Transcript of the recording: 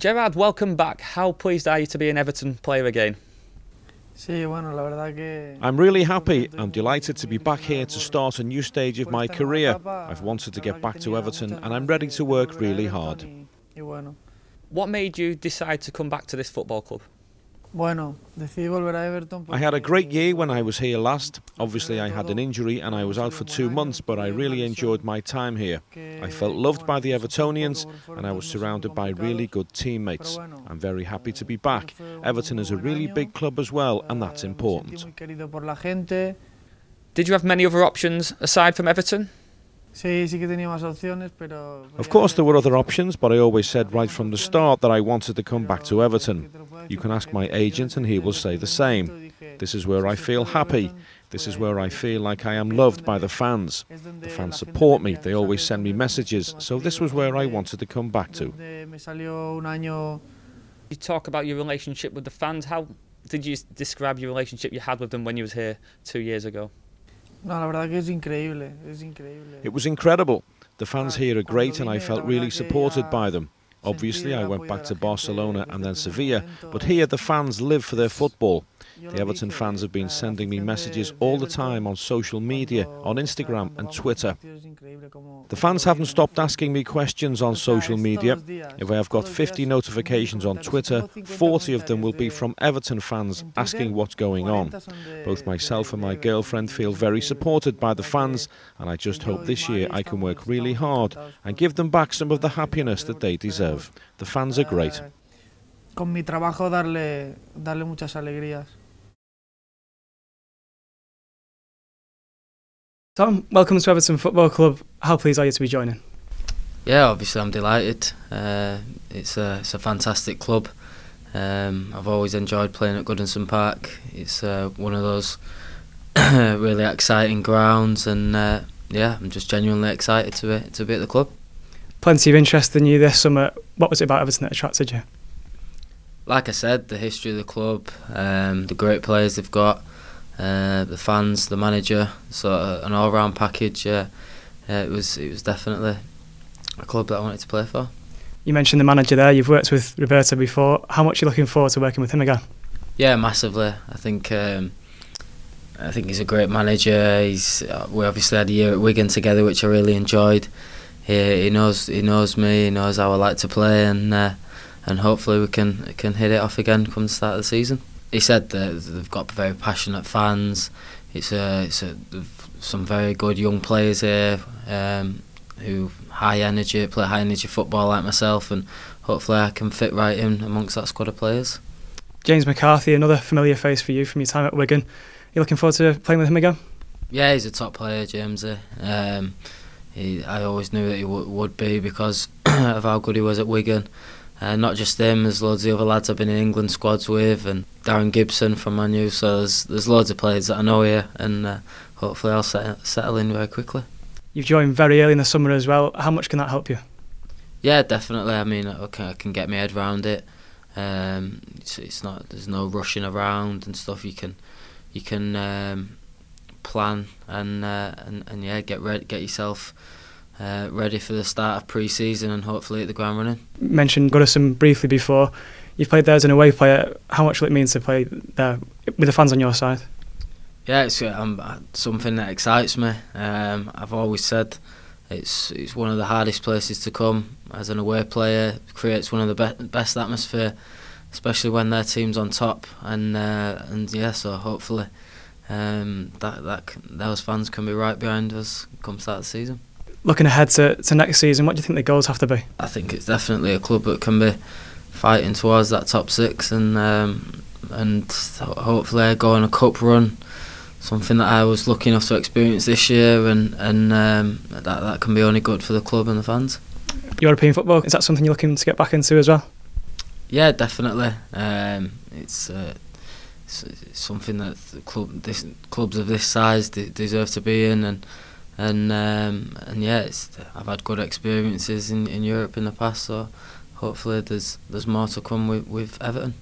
Gerard, welcome back. How pleased are you to be an Everton player again? I'm really happy. I'm delighted to be back here to start a new stage of my career. I've wanted to get back to Everton and I'm ready to work really hard. What made you decide to come back to this football club? I had a great year when I was here last. Obviously I had an injury and I was out for 2 months, but I really enjoyed my time here. I felt loved by the Evertonians and I was surrounded by really good teammates. I'm very happy to be back. Everton is a really big club as well, and that's important. Did you have many other options aside from Everton? Of course there were other options, but I always said right from the start that I wanted to come back to Everton. You can ask my agent and he will say the same. This is where I feel happy. This is where I feel like I am loved by the fans. The fans support me, they always send me messages, so this was where I wanted to come back to. You talk about your relationship with the fans. How did you describe your relationship you had with them when you was here 2 years ago? It was incredible. The fans here are great and I felt really supported by them. Obviously I went back to Barcelona and then Sevilla, but here the fans live for their football. The Everton fans have been sending me messages all the time on social media, on Instagram and Twitter. The fans haven't stopped asking me questions on social media. If I have got 50 notifications on Twitter, 40 of them will be from Everton fans asking what's going on. Both myself and my girlfriend feel very supported by the fans, and I just hope this year I can work really hard and give them back some of the happiness that they deserve. The fans are great. Con mi trabajo darle muchas alegrías. Tom, welcome to Everton Football Club. How pleased are you to be joining? Yeah, obviously I'm delighted. It's a fantastic club. I've always enjoyed playing at Goodison Park. It's one of those really exciting grounds, and yeah, I'm just genuinely excited to be at the club. Plenty of interest in you this summer. What was it about Everton that attracted you? Like I said, the history of the club, the great players they've got, the fans, the manager, so an all-round package. It was definitely a club that I wanted to play for. You mentioned the manager there. You've worked with Roberto before. How much are you looking forward to working with him again? Yeah, massively. I think he's a great manager. We obviously had a year at Wigan together, which I really enjoyed. He knows me. He knows how I like to play, and hopefully we can hit it off again come the start of the season. He said that they've got very passionate fans. It's some very good young players here who play high energy football like myself, and hopefully I can fit right in amongst that squad of players. James McCarthy, another familiar face for you from your time at Wigan. You looking forward to playing with him again? Yeah, he's a top player, Jamesy. I always knew that he would be because of how good he was at Wigan. Not just him, there's loads of the other lads I've been in England squads with, and Darren Gibson from Man U, so there's loads of players that I know here, and hopefully I'll settle in very quickly. You've joined very early in the summer as well. How much can that help you? Yeah, definitely. I mean, I can get my head around it. There's no rushing around and stuff. You can plan and yeah, get yourself ready for the start of pre-season and hopefully hit the ground running. You mentioned Goodison briefly before. You've played there as an away player. How much will it mean to play there with the fans on your side? Yeah, it's something that excites me. I've always said it's one of the hardest places to come as an away player. It creates one of the best atmosphere, especially when their team's on top. And yeah, so hopefully those fans can be right behind us come start of the season. Looking ahead to next season, what do you think the goals have to be? I think it's definitely a club that can be fighting towards that top six, and hopefully go on a cup run, something that I was lucky enough to experience this year, and that can be only good for the club and the fans. European football, is that something you're looking to get back into as well? Yeah, definitely. It's something that clubs of this size deserve to be in, and yeah, I've had good experiences in Europe in the past, so hopefully there's more to come with Everton.